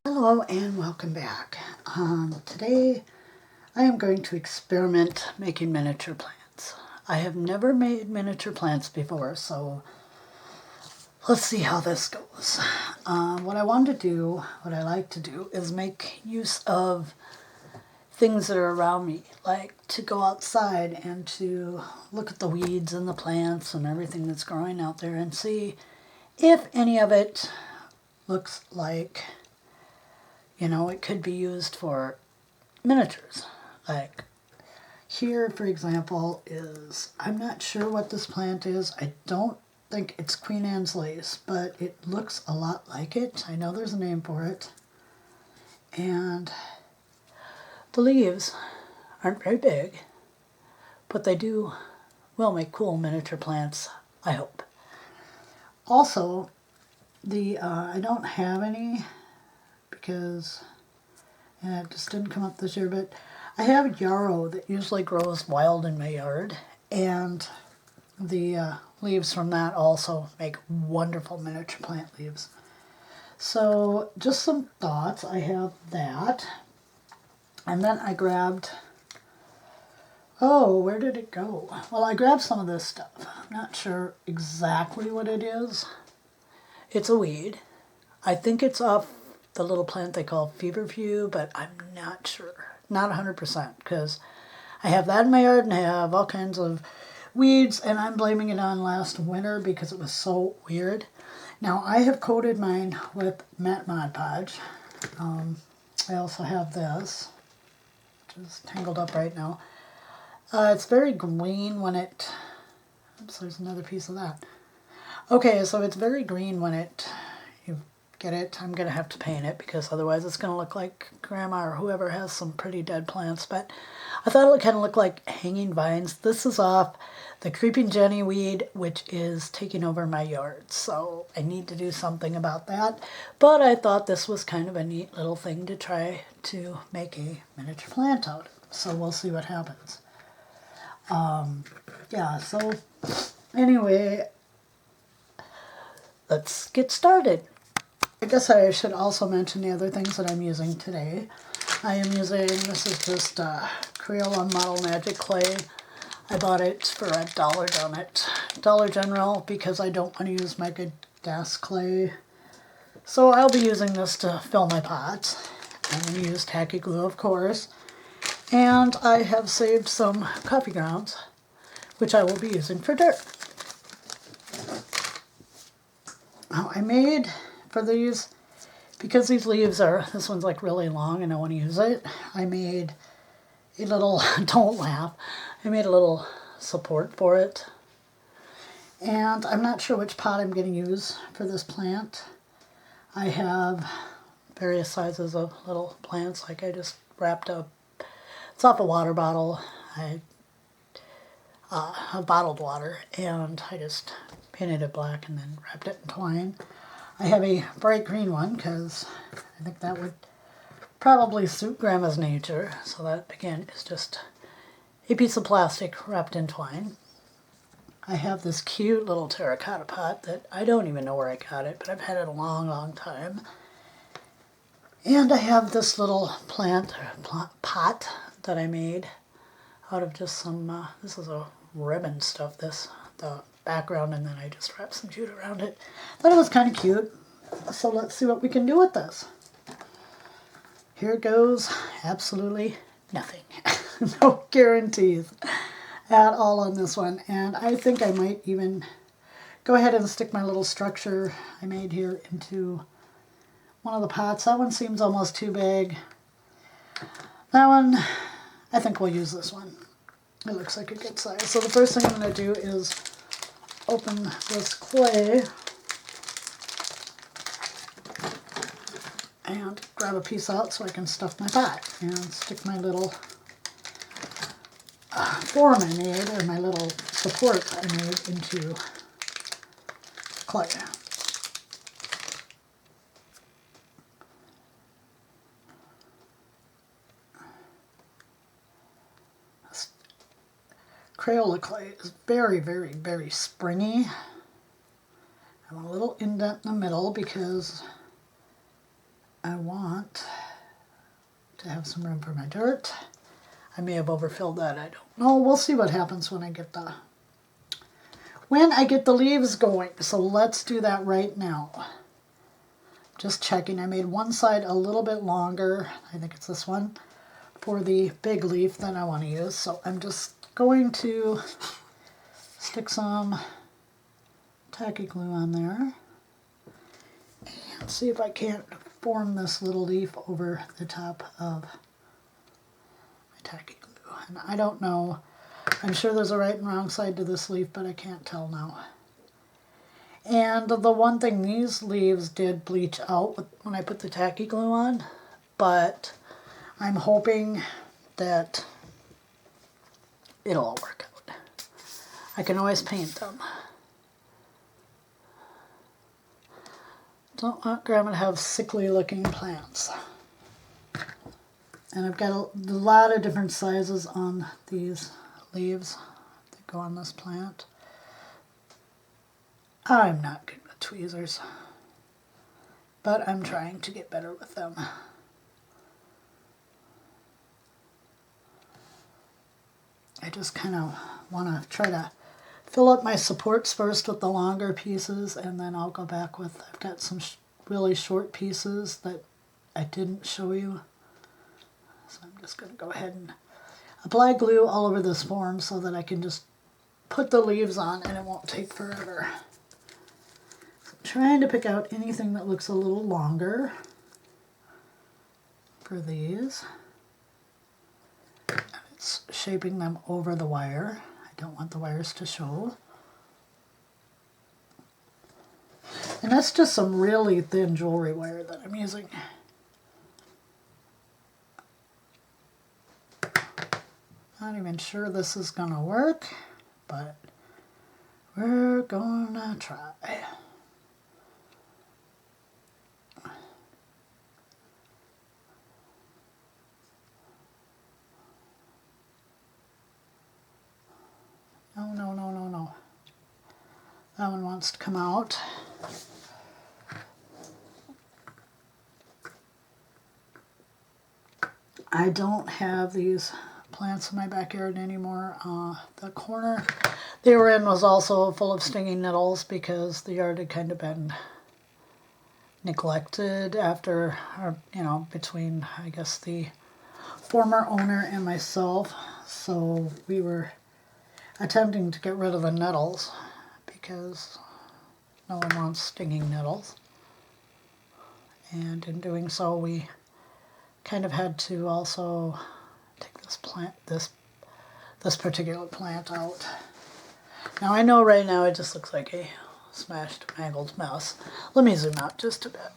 Hello and welcome back. Today I am going to experiment making miniature plants. I have never made miniature plants before, so let's see how this goes. What I like to do is make use of things that are around me, like to go outside and to look at the weeds and the plants and everything that's growing out there and see if any of it looks like it could be used for miniatures. Like here, for example, I'm not sure what this plant is. I don't think it's Queen Anne's lace, but it looks a lot like it. I know there's a name for it. And the leaves aren't very big, but they will make cool miniature plants, I hope. Also, I don't have any because it just didn't come up this year, but I have yarrow that usually grows wild in my yard, and the leaves from that also make wonderful miniature plant leaves. So just some thoughts. I have that, and then I grabbed, where did it go? Well, I grabbed some of this stuff. I'm not sure exactly what it is. It's a weed. I think it's off the little plant they call feverfew, but I'm not sure. Not 100%, because I have that in my yard and I have all kinds of weeds, and I'm blaming it on last winter because it was so weird. Now, I have coated mine with matte Mod Podge. I also have this, which is tangled up right now. It's very green when it... Oops, there's another piece of that. Okay, so it's very green when you get it. I'm going to have to paint it because otherwise it's going to look like Grandma or whoever has some pretty dead plants. But I thought it would kind of look like hanging vines. This is off the Creeping Jenny weed, which is taking over my yard. So I need to do something about that. But I thought this was kind of a neat little thing to try to make a miniature plant out of. So we'll see what happens. So anyway, let's get started. I guess I should also mention the other things that I'm using today. This is just Crayola Model Magic clay. I bought it for $1 down at Dollar General because I don't want to use my good gas clay. So I'll be using this to fill my pots. I'm going to use tacky glue, of course. And I have saved some coffee grounds, which I will be using for dirt. Now I made, for these, because these leaves this one's like really long and I want to use it, I made a little, don't laugh, I made a little support for it. And I'm not sure which pot I'm going to use for this plant. I have various sizes of little plants, like I just wrapped up, it's off a water bottle, bottled water, and I just painted it black and then wrapped it in twine. I have a bright green one because I think that would probably suit Grandma's nature. So that, again, is just a piece of plastic wrapped in twine. I have this cute little terracotta pot that I don't even know where I got it, but I've had it a long, long time. And I have this little pot that I made out of just some, this is a ribbon stuff, the background, and then I just wrapped some jute around it. Thought it was kind of cute, so let's see what we can do with this. Here goes absolutely nothing. No guarantees at all on this one, and I think I might even go ahead and stick my little structure I made here into one of the pots. That one seems almost too big. That one, I think we'll use this one. It looks like a good size. So the first thing I'm going to do is open this clay and grab a piece out so I can stuff my pot and stick my little form I made, or my little support I made, into clay. Crayola clay is very, very, very springy. I have a little indent in the middle because I want to have some room for my dirt. I may have overfilled that, I don't know. We'll see what happens when I get the leaves going. So let's do that right now. Just checking. I made one side a little bit longer. I think it's this one for the big leaf that I want to use. So I'm just going to stick some tacky glue on there and see if I can't form this little leaf over the top of my tacky glue. And I don't know. I'm sure there's a right and wrong side to this leaf, but I can't tell now. And the one thing, these leaves did bleach out when I put the tacky glue on, but I'm hoping that it'll all work out. I can always paint them. Don't want Grandma to have sickly looking plants. And I've got a lot of different sizes on these leaves that go on this plant. I'm not good with tweezers, but I'm trying to get better with them. I just kind of want to try to fill up my supports first with the longer pieces, and then I'll go back with, I've got some really short pieces that I didn't show you. So I'm just going to go ahead and apply glue all over this form so that I can just put the leaves on and it won't take forever. So I'm trying to pick out anything that looks a little longer for these. It's shaping them over the wire. I don't want the wires to show. And that's just some really thin jewelry wire that I'm using. Not even sure this is gonna work, but we're gonna try. No, no, no, no, no. That one wants to come out. I don't have these plants in my backyard anymore. The corner they were in was also full of stinging nettles because the yard had kind of been neglected after, between, I guess, the former owner and myself. So we were attempting to get rid of the nettles because no one wants stinging nettles. And in doing so, we kind of had to also take this particular plant out. Now I know right now it just looks like a smashed, mangled mess. Let me zoom out just a bit.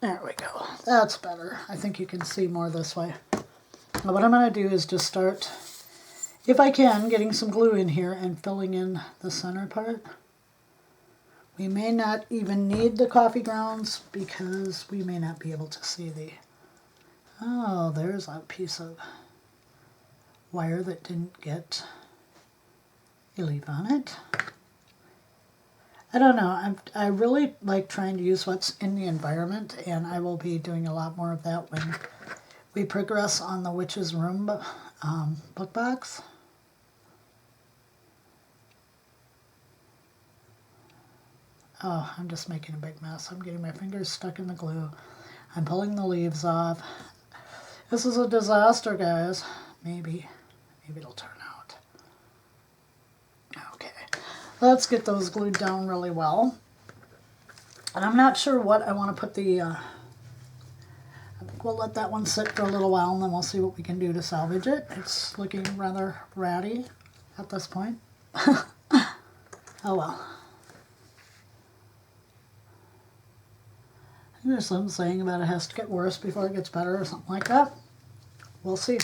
There we go. That's better. I think you can see more this way. Now what I'm going to do is just start, if I can, getting some glue in here and filling in the center part. We may not even need the coffee grounds because we may not be able to see the... Oh, there's a piece of wire that didn't get a leaf on it. I don't know. I really like trying to use what's in the environment, and I will be doing a lot more of that when we progress on the Witch's Room book box. Oh, I'm just making a big mess. I'm getting my fingers stuck in the glue. I'm pulling the leaves off. This is a disaster, guys. Maybe it'll turn out. Okay, let's get those glued down really well. And I'm not sure what I want to put the... I think we'll let that one sit for a little while and then we'll see what we can do to salvage it. It's looking rather ratty at this point. Oh well. There's some saying about it has to get worse before it gets better or something like that. We'll see.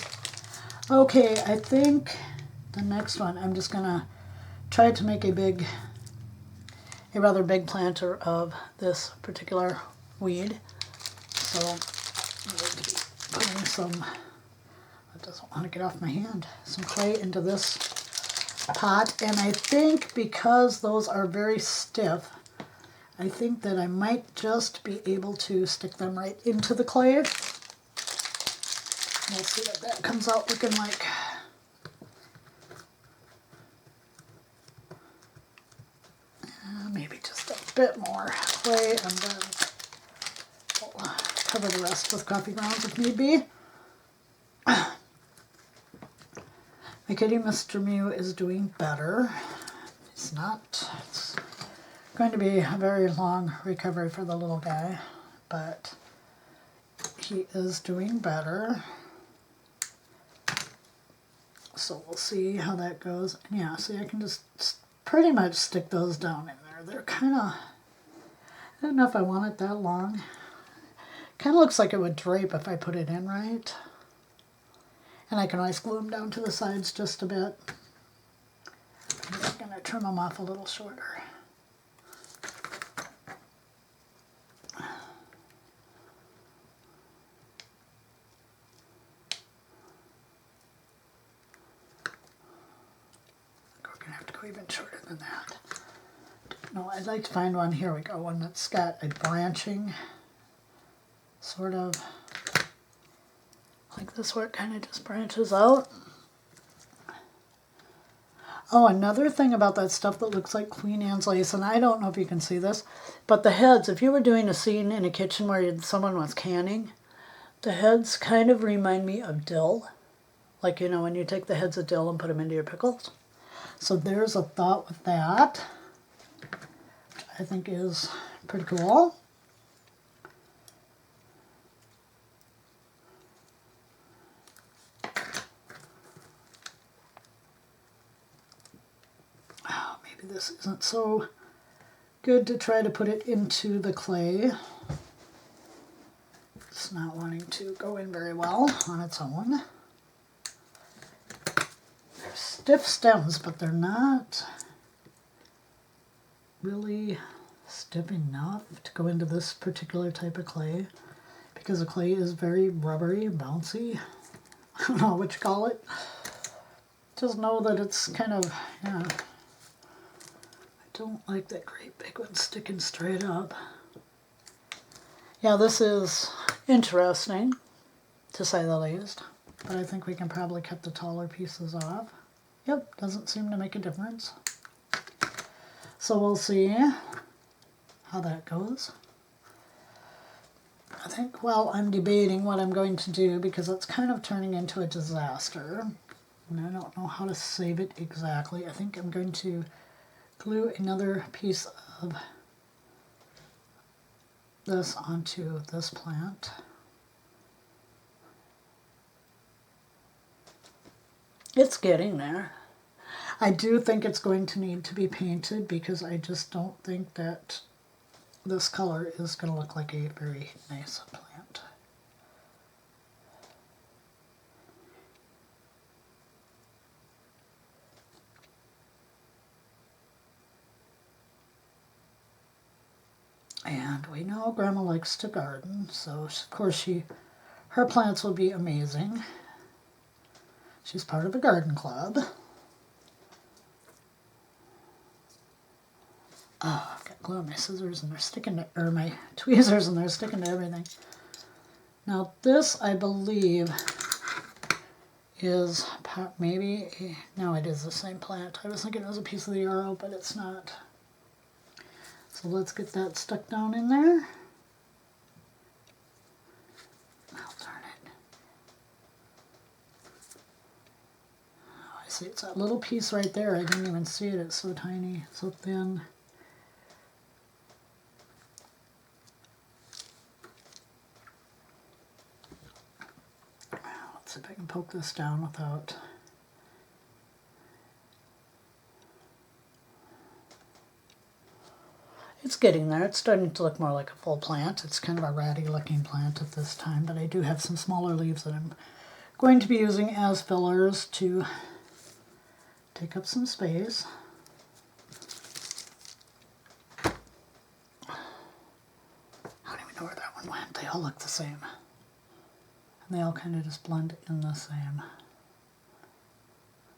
Okay, I think the next one, I'm just gonna try to make a rather big planter of this particular weed. So I'm going to be putting some, that doesn't want to get off my hand, some clay into this pot. And I think because those are very stiff, I think that I might just be able to stick them right into the clay. We'll see what that comes out looking like. Maybe just a bit more clay, and then we'll cover the rest with coffee grounds if need be. My kitty, Mr. Mew, is doing better. It's going to be a very long recovery for the little guy, but he is doing better. So we'll see how that goes. And yeah, see, I can just pretty much stick those down in there. They're kind of, I don't know if I want it that long. Kind of looks like it would drape if I put it in right. And I can always glue them down to the sides just a bit. I'm just going to trim them off a little shorter. We're going to have to go even shorter than that. No, I'd like to find one, here we go, one that's got a branching, sort of like this, where it kind of just branches out. Oh, another thing about that stuff that looks like Queen Anne's lace, and I don't know if you can see this, but the heads, if you were doing a scene in a kitchen where someone was canning, the heads kind of remind me of dill. Like, you know, when you take the heads of dill and put them into your pickles. So there's a thought with that, which I think is pretty cool. Maybe this isn't so good to try to put it into the clay. It's not wanting to go in very well on its own. They're stiff stems, but they're not really stiff enough to go into this particular type of clay, because the clay is very rubbery and bouncy. I don't know what you call it. Just know that it's kind of, yeah. I don't like that great big one sticking straight up. Yeah, this is interesting, to say the least. But I think we can probably cut the taller pieces off. Yep, doesn't seem to make a difference. So we'll see how that goes. I think, well, I'm debating what I'm going to do, because it's kind of turning into a disaster. And I don't know how to save it exactly. I think I'm going to glue another piece of this onto this plant. It's getting there. I do think it's going to need to be painted, because I just don't think that this color is going to look like a very nice plant. And we know Grandma likes to garden, so of course her plants will be amazing. She's part of a garden club. Oh, I've got glue on my scissors and they're sticking to, or my tweezers, and they're sticking to everything. Now this, I believe, is maybe, no, it is the same plant. I was thinking it was a piece of the yarrow, but it's not. So let's get that stuck down in there. Oh, darn it. Oh, I see, it's that little piece right there. I didn't even see it. It's so tiny, so thin. Let's see if I can poke this down without... It's getting there. It's starting to look more like a full plant. It's kind of a ratty looking plant at this time, but I do have some smaller leaves that I'm going to be using as fillers to take up some space. I don't even know where that one went. They all look the same. And they all kind of just blend in the same.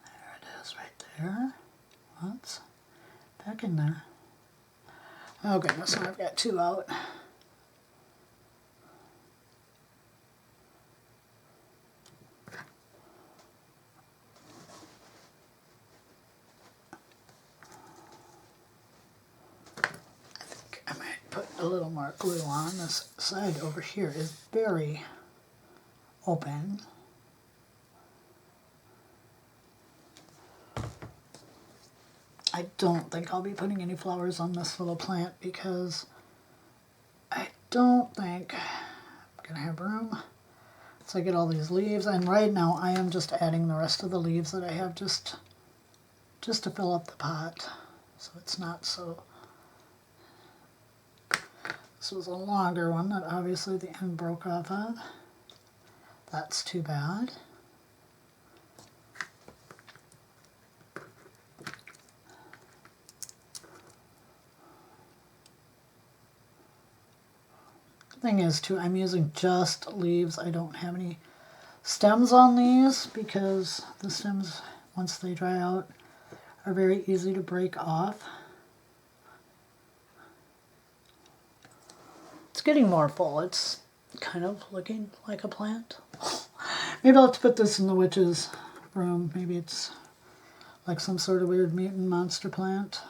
There it is right there. Oops. Back in there. Oh goodness, so I've got 2 out. I think I might put a little more glue on. This side over here is very open. I don't think I'll be putting any flowers on this little plant because I don't think I'm gonna have room. So I get all these leaves, and right now I am just adding the rest of the leaves that I have just to fill up the pot, so it's not so. This was a longer one that obviously the end broke off of. That's too bad. Thing is too, I'm using just leaves. I don't have any stems on these because the stems, once they dry out, are very easy to break off. It's getting more full. It's kind of looking like a plant. Maybe I'll have to put this in the witch's room. Maybe it's like some sort of weird mutant monster plant.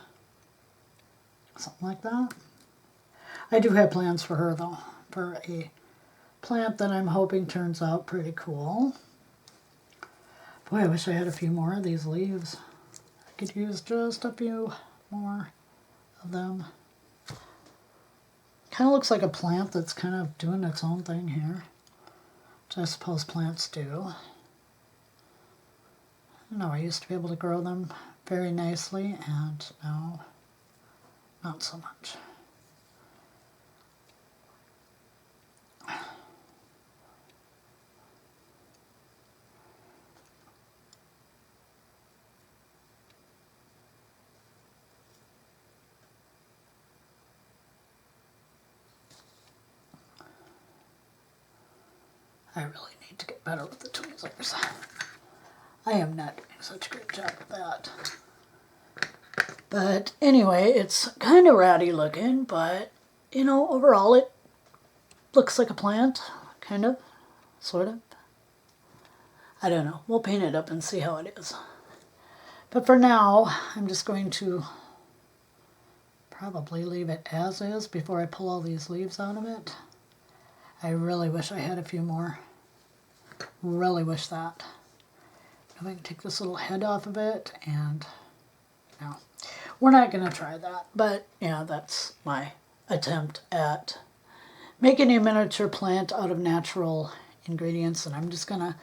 Something like that. I do have plans for her though, for a plant that I'm hoping turns out pretty cool. Boy, I wish I had a few more of these leaves. I could use just a few more of them. Kind of looks like a plant that's kind of doing its own thing here, which I suppose plants do. I know I used to be able to grow them very nicely, and now not so much. I really need to get better with the tweezers. I am not doing such a great job with that. But anyway, it's kind of ratty looking, but you know, overall it looks like a plant, kind of, sort of. I don't know. We'll paint it up and see how it is. But for now, I'm just going to probably leave it as is before I pull all these leaves out of it. I really wish I had a few more. Really wish that. If I can take this little head off of it, and no, we're not going to try that. But yeah, that's my attempt at making a miniature plant out of natural ingredients, and I'm just going to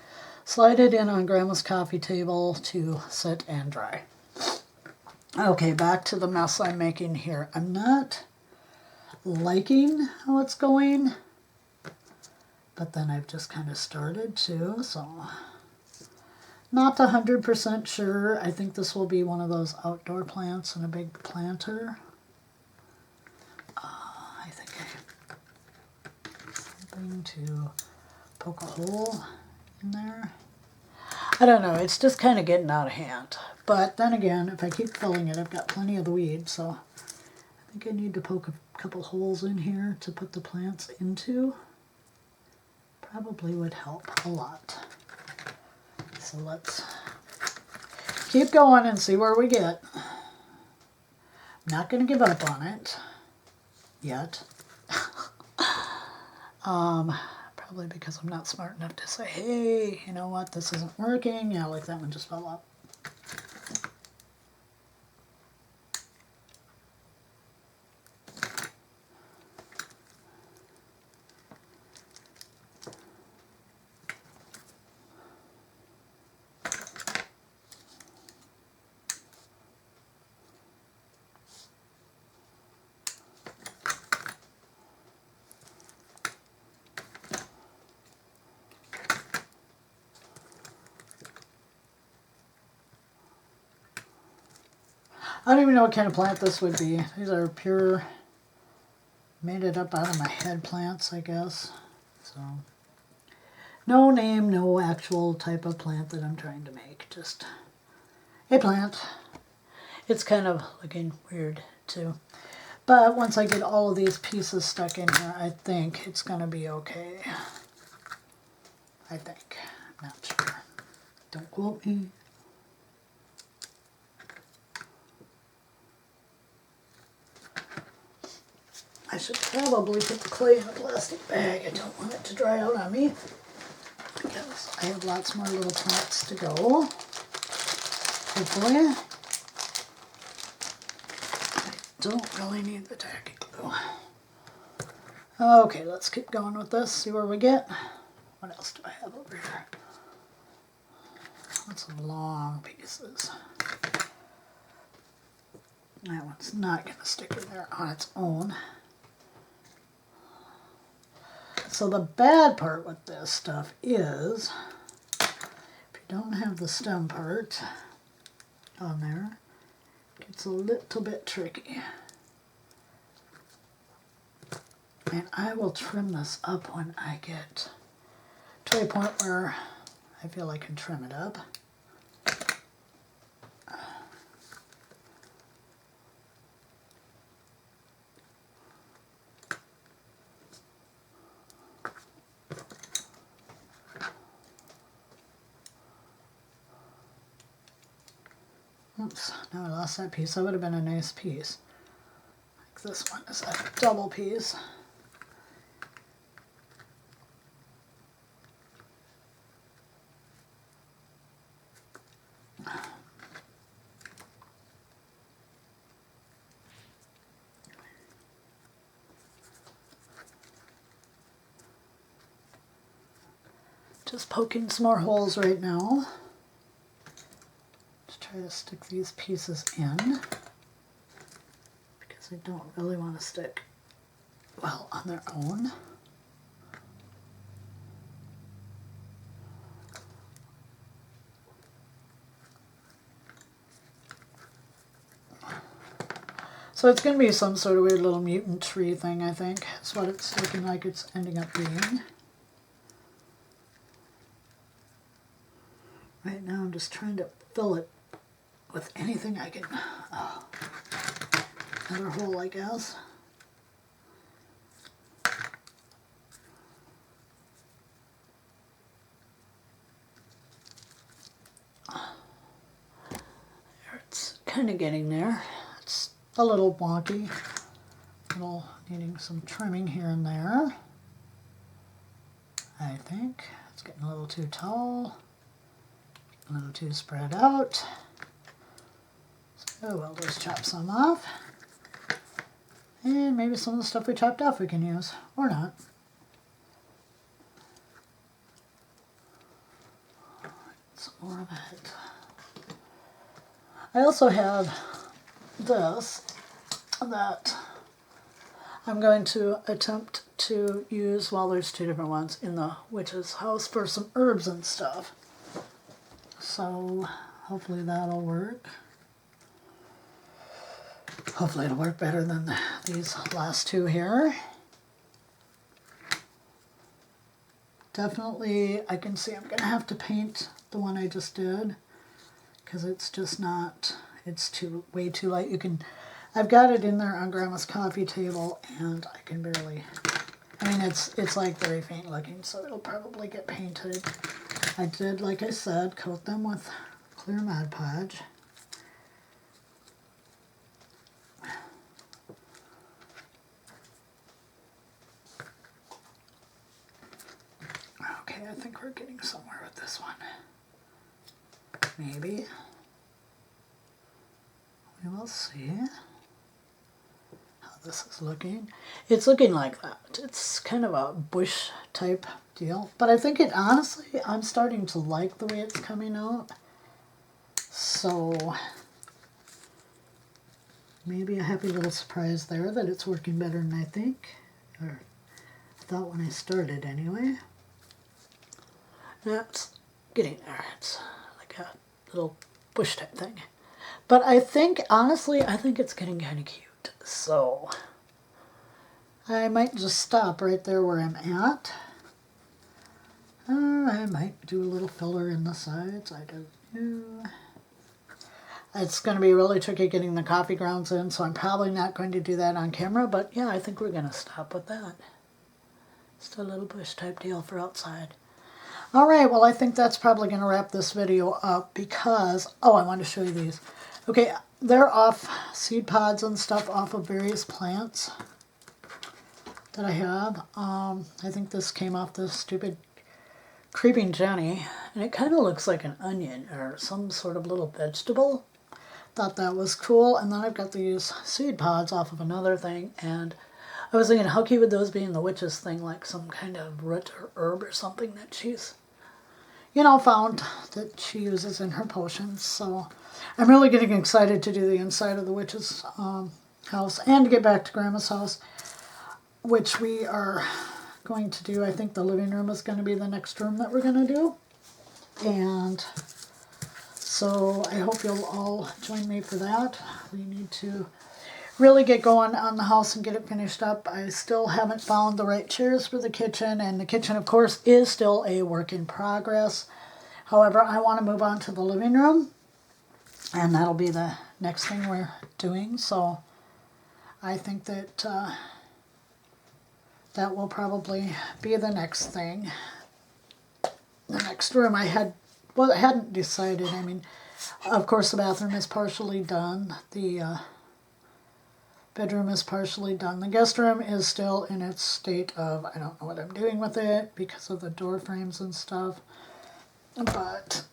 slide it in on Grandma's coffee table to sit and dry. Okay, back to the mess I'm making here. I'm not liking how it's going, but then I've just kind of started to, so not 100% sure. I think this will be one of those outdoor plants in a big planter. I think I have something to poke a hole in there. I don't know, it's just kind of getting out of hand. But then again, if I keep filling it, I've got plenty of the weed, so I think I need to poke a couple holes in here to put the plants into. Probably would help a lot. So let's keep going and see where we get. I'm not going to give up on it yet. Probably because I'm not smart enough to say, hey, you know what, this isn't working. Yeah, like that one just fell up. I don't even know what kind of plant this would be. These are pure, made it up out of my head plants, I guess. So, no name, no actual type of plant that I'm trying to make. Just a plant. It's kind of looking weird too. But once I get all of these pieces stuck in here, I think it's going to be okay. I think. I'm not sure. Don't quote me. I should probably put the clay in a plastic bag. I don't want it to dry out on me because I have lots more little plants to go. Hopefully. I don't really need the tacky glue. Okay, let's keep going with this, see where we get. What else do I have over here? Lots of long pieces. That one's not going to stick in there on its own. So the bad part with this stuff is, if you don't have the stem part on there, it gets a little bit tricky. And I will trim this up when I get to a point where I feel I can trim it up. Oops, now I lost that piece. That would have been a nice piece. Like this one is a double piece. Just poking some more holes right now to try to stick these pieces in, because I don't really want to stick well on their own. So it's going to be some sort of weird little mutant tree thing, I think. That's what it's looking like it's ending up being. Right now I'm just trying to fill it with anything I can. Oh, another hole, I guess. It's kind of getting there. It's a little wonky. Needing some trimming here and there. I think it's getting a little too tall. A little too spread out. So we'll just chop some off. And maybe some of the stuff we chopped off we can use, or not. Some more of it. I also have this that I'm going to attempt to use, well, there's two different ones in the witch's house for some herbs and stuff. So hopefully that'll work. Hopefully it'll work better than these last two here. Definitely, I can see I'm going to have to paint the one I just did, because it's just not, it's way too light. I've got it in there on Grandma's coffee table, and I can barely, I mean, it's like very faint looking, so it'll probably get painted. I did, like I said, coat them with clear Mod Podge. Okay, I think we're getting somewhere with this one. Maybe. We will see how this is looking. It's looking like that. It's kind of a bush type deal. But I think honestly, I'm starting to like the way it's coming out. So maybe a happy little surprise there that it's working better than I think. Or I thought when I started anyway. That's getting there. It's like a little bush type thing. But I think, honestly, I think it's getting kind of cute. So I might just stop right there where I'm at. Or I might do a little filler in the sides. I don't know. It's going to be really tricky getting the coffee grounds in, so I'm probably not going to do that on camera, but yeah, I think we're going to stop with that. Just a little bush type deal for outside. All right, well, I think that's probably going to wrap this video up because, oh, I want to show you these. Okay, they're off seed pods and stuff off of various plants that I have. I think this came off this stupid Creeping Jenny, and it kind of looks like an onion or some sort of little vegetable. Thought that was cool. And then I've got these seed pods off of another thing, and I was thinking, how cute would those be in the witch's thing, like some kind of root or herb or something that she's, you know, found that she uses in her potions. So I'm really getting excited to do the inside of the witch's house and to get back to Grandma's house, which we are going to do. I think the living room is going to be the next room that we're going to do. And so I hope you'll all join me for that. We need to really get going on the house and get it finished up. I still haven't found the right chairs for the kitchen, and the kitchen, of course, is still a work in progress. However, I want to move on to the living room, and that'll be the next thing we're doing. So I think that that will probably be the next thing. The next room I hadn't decided. I mean, of course, the bathroom is partially done. The bedroom is partially done. The guest room is still in its state of, I don't know what I'm doing with it because of the door frames and stuff. But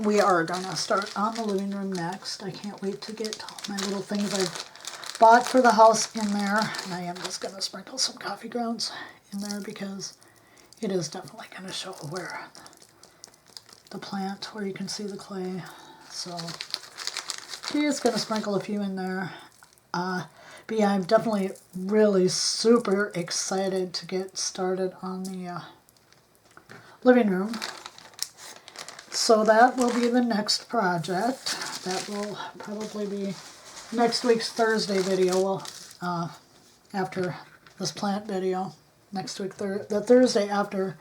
we are going to start on the living room next. I can't wait to get my little things I've bought for the house in there. And I am just going to sprinkle some coffee grounds in there because it is definitely going to show where the plant, where you can see the clay. So just going to sprinkle a few in there. But yeah, I'm definitely really super excited to get started on the living room. So that will be the next project. That will probably be next week's Thursday video. Well, after this plant video. Next week, the Thursday after.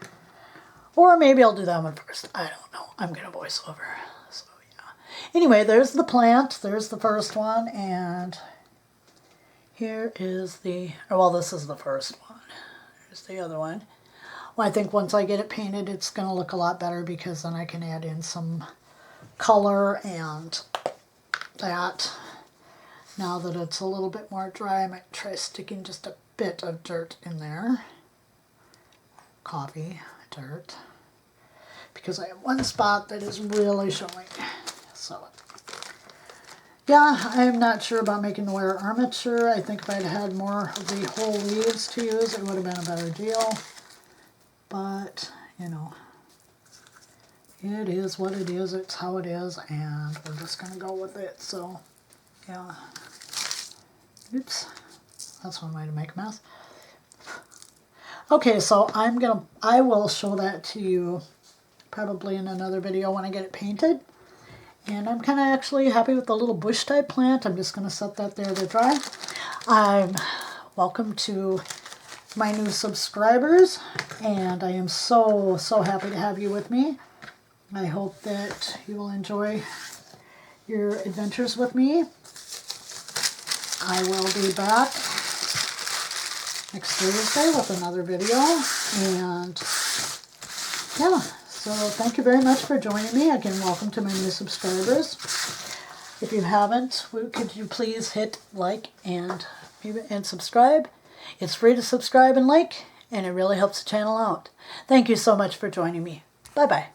Or maybe I'll do that one first. I don't know. I'm going to voice over. So, yeah. Anyway, there's the plant. There's the first one. And here is the... well, this is the first one. Here's the other one. Well, I think once I get it painted, it's going to look a lot better because then I can add in some color and that. Now that it's a little bit more dry, I might try sticking just a bit of dirt in there. Coffee, dirt. Because I have one spot that is really showing. So, yeah, I'm not sure about making the wire armature. I think if I'd had more of the whole leaves to use, it would have been a better deal. But, you know, it is what it is. It's how it is, and we're just going to go with it. So, yeah. Oops. That's one way to make a mess. Okay, so I will show that to you probably in another video when I get it painted. And I'm kind of actually happy with the little bush type plant. I'm just going to set that there to dry. Welcome to my new subscribers, and I am so happy to have you with me. I hope that you will enjoy your adventures with me. I will be back next Thursday with another video, and yeah, so thank you very much for joining me. Again, welcome to my new subscribers. If you haven't, could you please hit like and subscribe? It's free to subscribe and like, and it really helps the channel out. Thank you so much for joining me. Bye-bye.